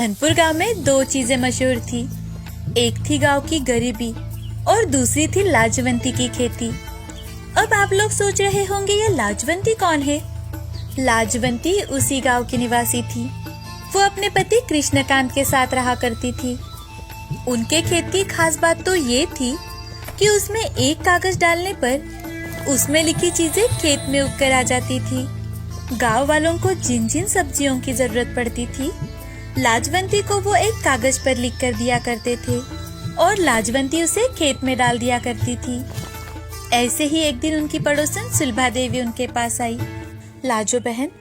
धनपुर गांव में दो चीजें मशहूर थी। एक थी गांव की गरीबी और दूसरी थी लाजवंती की खेती। अब आप लोग सोच रहे होंगे ये लाजवंती कौन है? लाजवंती उसी गांव की निवासी थी। वो अपने पति कृष्णकांत के साथ रहा करती थी। उनके खेत की खास बात तो ये थी कि उसमें एक कागज डालने पर उसमें लिखी चीजें खेत में उगकर आ जाती थी। गांव वालों को जिन जिन सब्जियों की जरूरत पड़ती थी, लाजवंती को वो एक कागज पर लिख कर दिया करते थे और लाजवंती उसे खेत में डाल दिया करती थी। ऐसे ही एक दिन उनकी पड़ोसन सुलभा देवी उनके पास आई। लाजो बहन,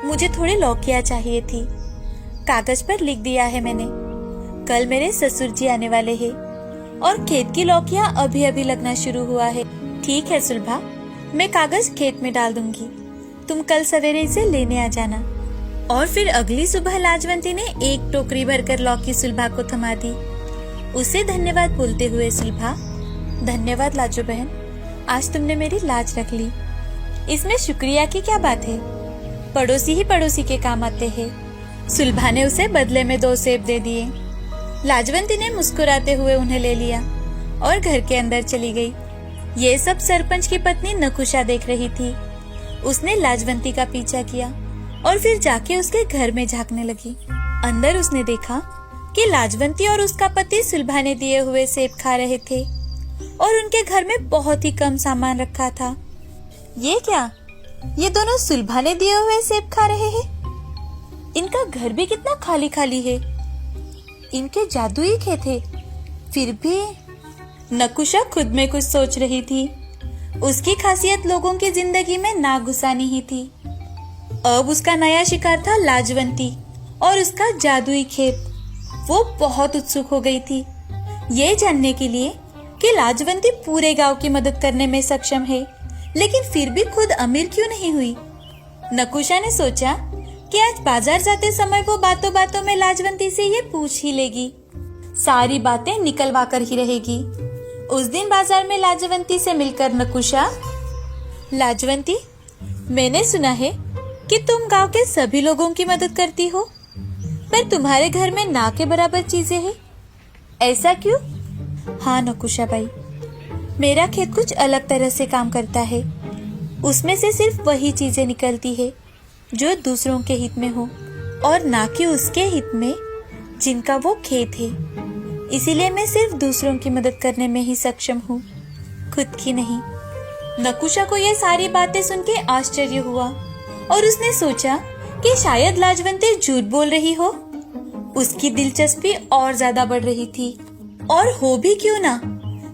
मुझे थोड़ी लौकियां चाहिए थी। कागज पर लिख दिया है मैंने। कल मेरे ससुर जी आने वाले हैं और खेत की लौकियां अभी अभी लगना शुरू हुआ है। ठीक है सुलभा, मैं कागज खेत में डाल दूंगी। तुम कल सवेरे इसे लेने आ जाना। और फिर अगली सुबह लाजवंती ने एक टोकरी भरकर लौकी सुलभा को थमा दी। उसे धन्यवाद बोलते हुए सुलभा, धन्यवाद लाजो बहन, आज तुमने मेरी लाज रख ली। इसमें शुक्रिया की क्या बात है? पड़ोसी ही पड़ोसी के काम आते हैं। सुलभा ने उसे बदले में 2 सेब दे दिए। लाजवंती ने मुस्कुराते हुए उन्हें ले लिया और घर के अंदर चली गई। ये सब सरपंच की पत्नी नकुशा देख रही थी। उसने लाजवंती का पीछा किया और फिर जाके उसके घर में झांकने लगी। अंदर उसने देखा कि लाजवंती और उसका पति सुलभा ने दिए हुए सेब खा रहे थे और उनके घर में बहुत ही कम सामान रखा था। ये क्या? ये दोनों सुलभा ने दिए हुए सेब खा रहे हैं। इनका घर भी कितना खाली खाली है। इनके जादुई खेत थे। फिर भी नकुशा खुद में कुछ सोच रही थी। उसकी खासियत लोगों की जिंदगी में ना घुसानी ही थी। अब उसका नया शिकार था लाजवंती और उसका जादुई खेत। वो बहुत उत्सुक हो गई थी ये जानने के लिए कि लाजवंती पूरे गांव की मदद करने में सक्षम है, लेकिन फिर भी खुद अमीर क्यों नहीं हुई। नकुशा ने सोचा कि आज बाजार जाते समय वो बातों बातों में लाजवंती से ये पूछ ही लेगी। सारी बातें निकलवा कर ही रहेगी। उस दिन बाजार में लाजवंती से मिलकर नकुशा, लाजवंती, मैंने सुना है कि तुम गांव के सभी लोगों की मदद करती हो, पर तुम्हारे घर में ना के बराबर चीजें हैं। ऐसा क्यों? हाँ नकुशा बाई, मेरा खेत कुछ अलग तरह से काम करता है। उसमें से सिर्फ वही चीजें निकलती है जो दूसरों के हित में हो और ना कि उसके हित में जिनका वो खेत है। इसीलिए मैं सिर्फ दूसरों की मदद करने में ही सक्षम हूँ, खुद की नहीं। नकुशा को ये सारी बातें सुन के आश्चर्य हुआ और उसने सोचा कि शायद लाजवंती झूठ बोल रही हो। उसकी दिलचस्पी और ज्यादा बढ़ रही थी। और हो भी क्यों ना,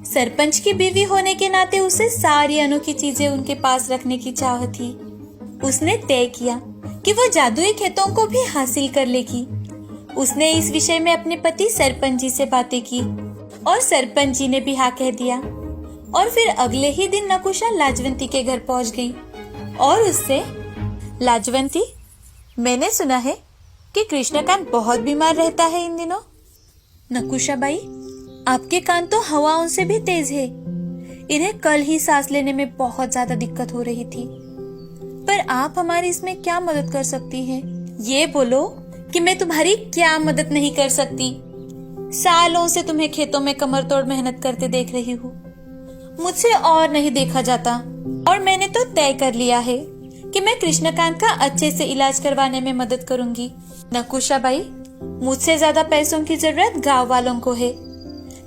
सरपंच की बीवी होने के नाते उसे सारी अनोखी चीजें उनके पास रखने की चाह थी। उसने तय किया कि वो जादुई खेतों को भी हासिल कर लेगी। उसने इस विषय में अपने पति सरपंच जी से बातें की और सरपंच जी ने भी हाँ कह दिया। और फिर अगले ही दिन नकुशा लाजवंती के घर पहुंच गई और उससे, लाजवंती, मैंने सुना है कि कृष्णकांत बहुत बीमार रहता है इन दिनों। नकुशा बाई, आपके कान तो हवाओं से भी तेज है। इन्हें कल ही सांस लेने में बहुत ज्यादा दिक्कत हो रही थी, पर आप हमारी इसमें क्या मदद कर सकती हैं? ये बोलो कि मैं तुम्हारी क्या मदद नहीं कर सकती। सालों से तुम्हें खेतों में कमर तोड़ मेहनत करते देख रही हूँ। मुझसे और नहीं देखा जाता और मैंने तो तय कर लिया है कि मैं कृष्णकांत का अच्छे से इलाज करवाने में मदद करूंगी। नकुशा बाई, मुझसे ज्यादा पैसों की जरूरत गांव वालों को है।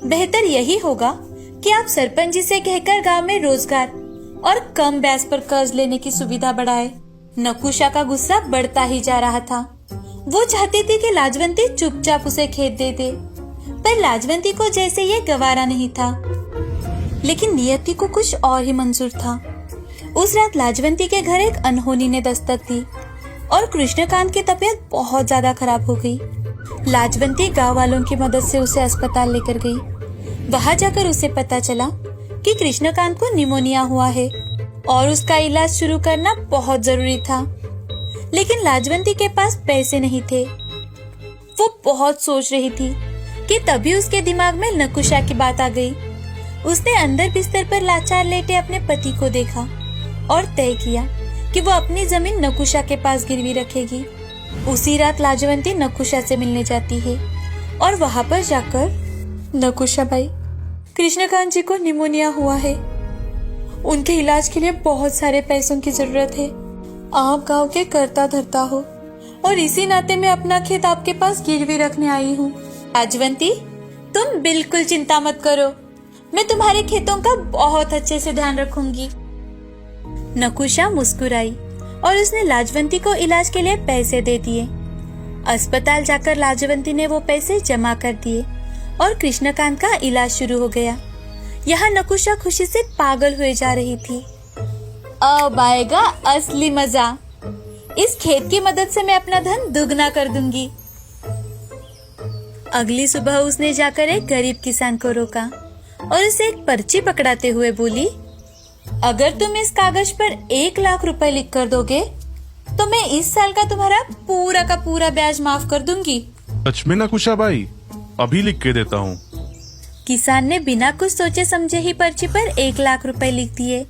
बेहतर यही होगा कि आप सरपंच जी से कहकर गांव में रोजगार और कम ब्याज पर कर्ज लेने की सुविधा बढ़ाए। नकुशा का गुस्सा बढ़ता ही जा रहा था। वो चाहती थी कि लाजवंती चुपचाप उसे खेत दे दे, पर लाजवंती को जैसे ये गवारा नहीं था। लेकिन नियति को कुछ और ही मंजूर था। उस रात लाजवंती के घर एक अनहोनी ने दस्तक दी और कृष्णकांत की तबीयत बहुत ज्यादा खराब हो गई। लाजवंती गांव वालों की मदद से उसे अस्पताल लेकर गई। वहां जाकर उसे पता चला कि कृष्णकांत को निमोनिया हुआ है और उसका इलाज शुरू करना बहुत जरूरी था। लेकिन लाजवंती के पास पैसे नहीं थे। वो बहुत सोच रही थी कि तभी उसके दिमाग में नकुशा की बात आ गई। उसने अंदर बिस्तर पर लाचार लेटे अपने पति को देखा और तय किया कि वो अपनी जमीन नकुशा के पास गिरवी रखेगी। उसी रात लाजवंती नकुशा से मिलने जाती है और वहां पर जाकर, नकुशा भाई, कृष्णकांत जी को निमोनिया हुआ है, उनके इलाज के लिए बहुत सारे पैसों की जरूरत है। आप गांव के करता धरता हो और इसी नाते मैं अपना खेत आपके पास गिरवी रखने आई हूँ। लाजवंती, तुम बिल्कुल चिंता मत करो, मैं तुम्हारे खेतों का बहुत अच्छे से ध्यान रखूंगी। नकुशा मुस्कुराई और उसने लाजवंती को इलाज के लिए पैसे दे दिए। अस्पताल जाकर लाजवंती ने वो पैसे जमा कर दिए और कृष्णकांत का इलाज शुरू हो गया। यहाँ नकुशा खुशी से पागल हुए जा रही थी। अब आएगा असली मजा, इस खेत की मदद से मैं अपना धन दुगना कर दूंगी। अगली सुबह उसने जाकर एक गरीब किसान को रोका और उसे एक पर्ची पकड़ाते हुए बोली, अगर तुम इस कागज पर 1 लाख रुपए लिख कर दोगे तो मैं इस साल का तुम्हारा पूरा का पूरा ब्याज माफ कर दूंगी। सच में नकुशा भाई, अभी लिख के देता हूँ। किसान ने बिना कुछ सोचे समझे ही पर्ची पर 1 लाख रुपए लिख दिए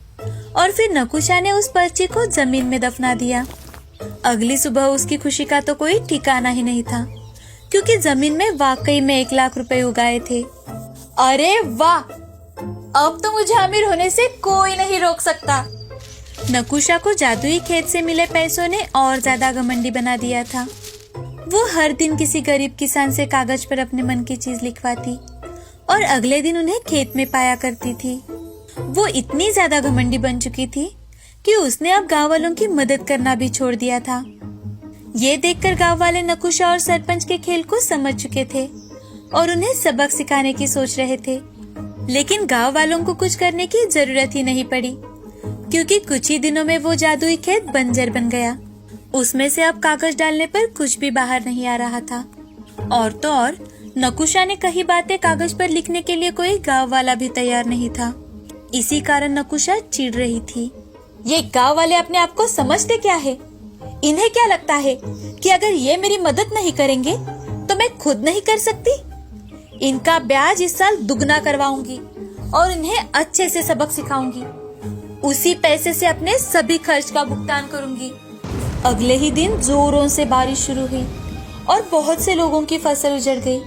और फिर नकुशा ने उस पर्ची को जमीन में दफना दिया। अगली सुबह उसकी खुशी का तो कोई ठिकाना ही नहीं था, क्योंकि जमीन में वाकई में 1 लाख रुपए उगाए थे। अरे वाह, अब तो मुझे अमीर होने से कोई नहीं रोक सकता। नकुशा को जादुई खेत से मिले पैसों ने और ज्यादा घमंडी बना दिया था। वो हर दिन किसी गरीब किसान से कागज पर अपने मन की चीज लिखवाती और अगले दिन उन्हें खेत में पाया करती थी। वो इतनी ज्यादा घमंडी बन चुकी थी कि उसने अब गांव वालों की मदद करना भी छोड़ दिया था। ये देखकर गांव वाले नकुशा और सरपंच के खेल को समझ चुके थे और उन्हें सबक सिखाने की सोच रहे थे। लेकिन गांव वालों को कुछ करने की जरूरत ही नहीं पड़ी, क्योंकि कुछ ही दिनों में वो जादुई खेत बंजर बन गया। उसमें से अब कागज डालने पर कुछ भी बाहर नहीं आ रहा था। और तो और नकुशा ने कई बातें कागज पर लिखने के लिए कोई गांव वाला भी तैयार नहीं था। इसी कारण नकुशा चिढ़ रही थी। ये गांव वाले अपने आप को समझते क्या है? इन्हें क्या लगता है कि अगर ये मेरी मदद नहीं करेंगे तो मैं खुद नहीं कर सकती? इनका ब्याज इस साल दुगना करवाऊंगी और इन्हें अच्छे से सबक सिखाऊंगी। उसी पैसे से अपने सभी खर्च का भुगतान करूंगी। अगले ही दिन जोरों से बारिश शुरू हुई और बहुत से लोगों की फसल उजड़ गई।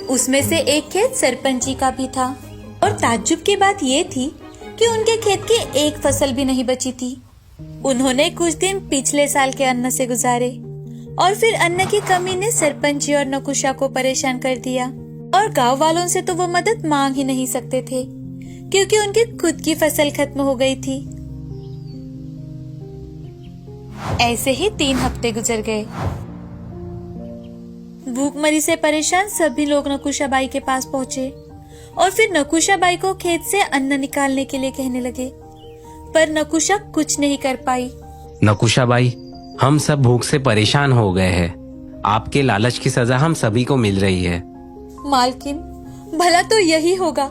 उसमें से एक खेत सरपंच जी का भी था और ताज्जुब की बात ये थी कि उनके खेत की एक फसल भी नहीं बची थी। उन्होंने कुछ दिन पिछले साल के अन्न से गुजारे और फिर अन्न की कमी ने सरपंच जी और नकुशा को परेशान कर दिया और गांव वालों से तो वो मदद मांग ही नहीं सकते थे, क्योंकि उनकी खुद की फसल खत्म हो गई थी। ऐसे ही 3 हफ्ते गुजर गए। भूखमरी से परेशान सभी लोग नकुशा बाई के पास पहुँचे और फिर नकुशा बाई को खेत से अन्न निकालने के लिए कहने लगे, पर नकुशा कुछ नहीं कर पाई। नकुशा बाई, हम सब भूख से परेशान हो गए हैं। आपके लालच की सजा हम सभी को मिल रही है। मालकिन, भला तो यही होगा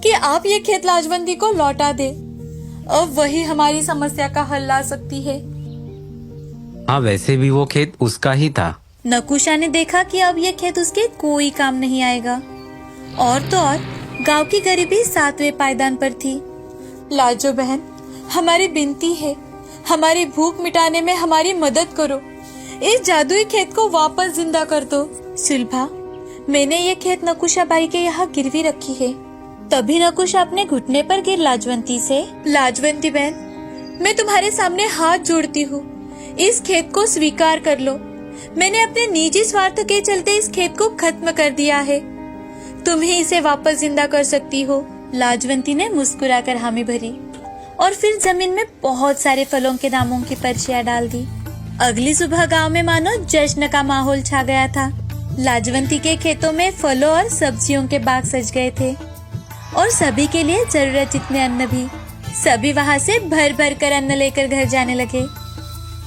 कि आप ये खेत लाजवंती को लौटा दे। अब वही हमारी समस्या का हल ला सकती है। हाँ, वैसे भी वो खेत उसका ही था। नकुशा ने देखा कि अब ये खेत उसके कोई काम नहीं आएगा। और तो और गांव की गरीबी 7वें पायदान पर थी। लाजो बहन, हमारी विनती है, हमारी भूख मिटाने में हमारी मदद करो। इस जादुई खेत को वापस जिंदा कर दो। सुलभा, मैंने ये खेत नकुशा बाई के यहाँ गिरवी रखी है। तभी नकुशा अपने घुटने पर गिर लाजवंती से, लाजवंती बहन, मैं तुम्हारे सामने हाथ जोड़ती हूँ, इस खेत को स्वीकार कर लो। मैंने अपने निजी स्वार्थ के चलते इस खेत को खत्म कर दिया है, तुम ही इसे वापस जिंदा कर सकती हो। लाजवंती ने मुस्कुराकर हामी भरी और फिर जमीन में बहुत सारे फलों के नामों की पर्चियां डाल दी। अगली सुबह गांव में मानो जश्न का माहौल छा गया था। लाजवंती के खेतों में फलों और सब्जियों के बाग सज गए थे और सभी के लिए जरूरत जितने अन्न भी। सभी वहाँ से भर भर कर अन्न लेकर घर जाने लगे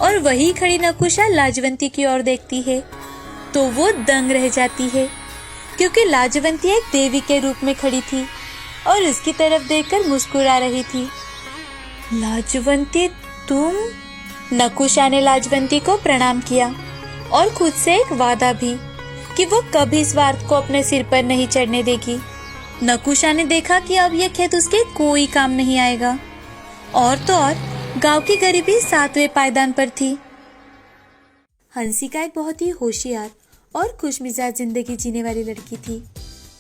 और वही खड़ी नकुशा लाजवंती की ओर देखती है तो वो दंग रह जाती है, क्योंकि लाजवंती एक देवी के रूप में खड़ी थी और उसकी तरफ देखकर मुस्कुरा रही थी। लाजवंती, तुम? नकुशा ने लाजवंती को प्रणाम किया और खुद से एक वादा भी कि वो कभी स्वार्थ को अपने सिर पर नहीं चढ़ने देगी। नकुशा ने देखा कि अब ये खेत उसके कोई काम नहीं आएगा और तो और गांव की गरीबी 7वें पायदान पर थी। हंसिका एक बहुत ही होशियार और खुशमिजाज जिंदगी जीने वाली लड़की थी।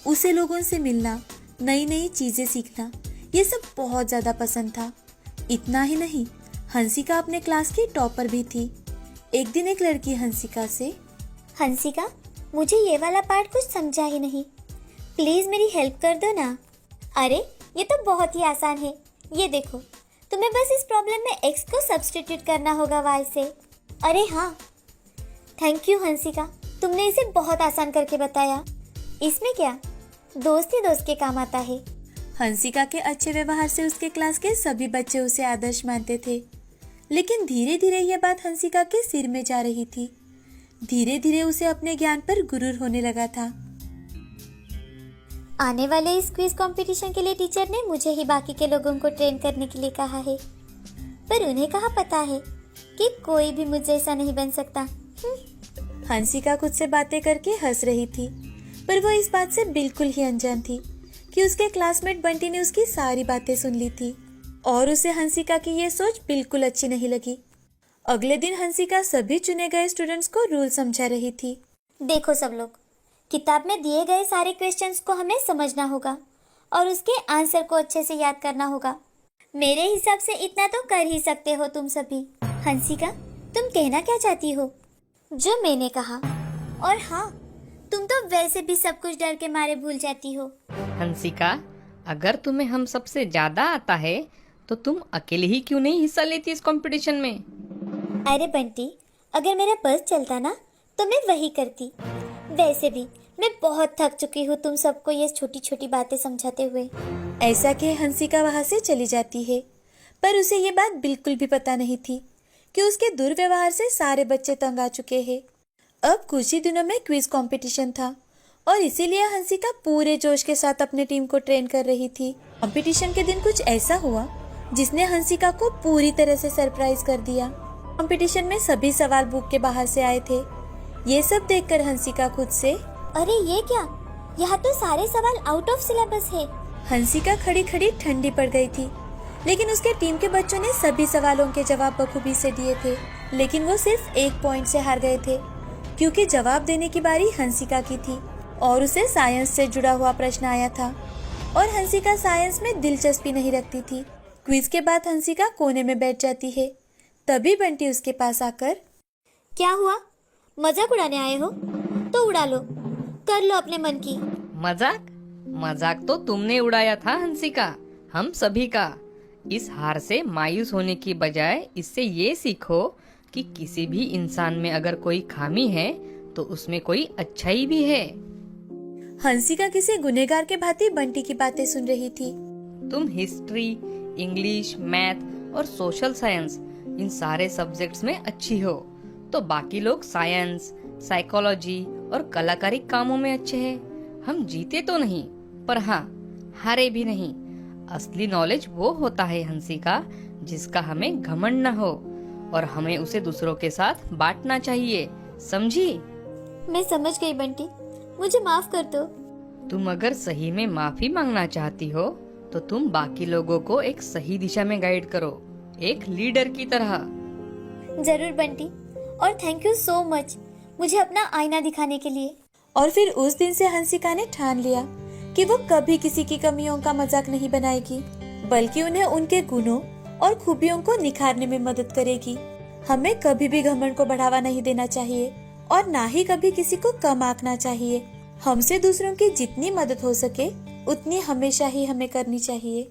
उसे लोगों से मिलना, नई नई चीजें सीखना, ये सब बहुत ज्यादा पसंद था। इतना ही नहीं, हंसिका अपने क्लास की टॉपर भी थी। एक दिन एक लड़की हंसिका से, हंसिका, मुझे ये वाला पार्ट कुछ समझा ही नहीं, प्लीज मेरी हेल्प कर दो ना। अरे ये तो बहुत ही आसान है, ये देखो, तुम्हें बस इस प्रॉब्लम में x को सब्स्टिट्यूट करना होगा y से। अरे हाँ, थैंक यू हंसिका, तुमने इसे बहुत आसान करके बताया। इसमें क्या, दोस्त ही दोस्त के काम आता है। हंसिका के अच्छे व्यवहार से उसके क्लास के सभी बच्चे उसे आदर्श मानते थे। लेकिन धीरे धीरे यह बात हंसिका के सिर में जा रही थी। धीरे धीरे उसे अपने ज्ञान पर गुरूर होने लगा था। आने वाले इस क्विज कंपटीशन के लिए टीचर ने मुझे ही बाकी के लोगों को ट्रेन करने के लिए कहा है, पर उन्हें कहाँ पता है कि कोई भी मुझ जैसा नहीं बन सकता। हंसिका खुद से बातें करके हंस रही थी, पर वो इस बात से बिल्कुल ही अनजान थी कि उसके क्लासमेट बंटी ने उसकी सारी बातें सुन ली थी और उसे हंसिका की ये सोच बिल्कुल अच्छी नहीं लगी। अगले दिन हंसिका सभी चुने गए स्टूडेंट्स को रूल समझा रही थी। देखो सब लोग, किताब में दिए गए सारे क्वेश्चंस को हमें समझना होगा और उसके आंसर को अच्छे से याद करना होगा। मेरे हिसाब से इतना तो कर ही सकते हो तुम सभी। हंसिका, तुम कहना क्या चाहती हो? जो मैंने कहा। और हाँ, तुम तो वैसे भी सब कुछ डर के मारे भूल जाती हो। हंसिका, अगर तुम्हें हम सबसे ज्यादा आता है तो तुम अकेले ही क्यों नहीं हिस्सा लेती इस कंपटीशन में? अरे बंटी, अगर मेरा बस चलता ना तो मैं वही करती। वैसे भी मैं बहुत थक चुकी हूँ तुम सबको ये छोटी छोटी बातें समझाते हुए। ऐसा कि हंसिका वहां से चली जाती है, पर उसे ये बात बिल्कुल भी पता नहीं थी कि उसके दुर्व्यवहार से सारे बच्चे तंग आ चुके हैं। अब कुछ ही दिनों में क्विज कंपटीशन था और इसीलिए हंसिका पूरे जोश के साथ अपने टीम को ट्रेन कर रही थी। कंपटीशन के दिन कुछ ऐसा हुआ जिसने हंसिका को पूरी तरह से सरप्राइज कर दिया। कंपटीशन में सभी सवाल बुक के बाहर से आए थे। ये सब देखकर हंसिका खुद से, अरे ये क्या, यहाँ तो सारे सवाल आउट ऑफ सिलेबस है। हंसिका खड़ी खड़ी ठंडी पड़ गई थी। लेकिन उसके टीम के बच्चों ने सभी सवालों के जवाब बखूबी से दिए थे, लेकिन वो सिर्फ एक पॉइंट से हार गए थे, क्योंकि जवाब देने की बारी हंसिका की थी और उसे साइंस से जुड़ा हुआ प्रश्न आया था और हंसिका साइंस में दिलचस्पी नहीं रखती थी। क्विज के बाद हंसिका कोने में बैठ जाती है। तभी बंटी उसके पास आकर, क्या हुआ, मजाक उड़ाने आए हो? तो उड़ा लो, कर लो अपने मन की। मजाक? मजाक तो तुमने उड़ाया था हंसिका, हम सभी का। इस हार से मायूस होने की बजाय इससे ये सीखो कि किसी भी इंसान में अगर कोई खामी है तो उसमें कोई अच्छाई भी है। हंसिका किसी गुनहगार के भांति बंटी की बातें सुन रही थी। तुम हिस्ट्री, इंग्लिश, मैथ और सोशल साइंस इन सारे सब्जेक्ट्स में अच्छी हो, तो बाकी लोग साइंस, साइकोलॉजी और कलाकारी कामों में अच्छे हैं। हम जीते तो नहीं, पर हाँ, हारे भी नहीं। असली नॉलेज वो होता है हंसिका, जिसका हमें घमंड न हो और हमें उसे दूसरों के साथ बांटना चाहिए, समझी? मैं समझ गई बंटी, मुझे माफ कर दो। तुम अगर सही में माफी मांगना चाहती हो तो तुम बाकी लोगों को एक सही दिशा में गाइड करो, एक लीडर की तरह। जरूर बंटी, और थैंक यू सो मच मुझे अपना आईना दिखाने के लिए। और फिर उस दिन से हंसिका ने ठान लिया कि वो कभी किसी की कमियों का मजाक नहीं बनाएगी, बल्कि उन्हें उनके गुणों और खूबियों को निखारने में मदद करेगी। हमें कभी भी घमंड को बढ़ावा नहीं देना चाहिए और ना ही कभी किसी को कम आंकना चाहिए। हमसे दूसरों की जितनी मदद हो सके उतनी हमेशा ही हमें करनी चाहिए।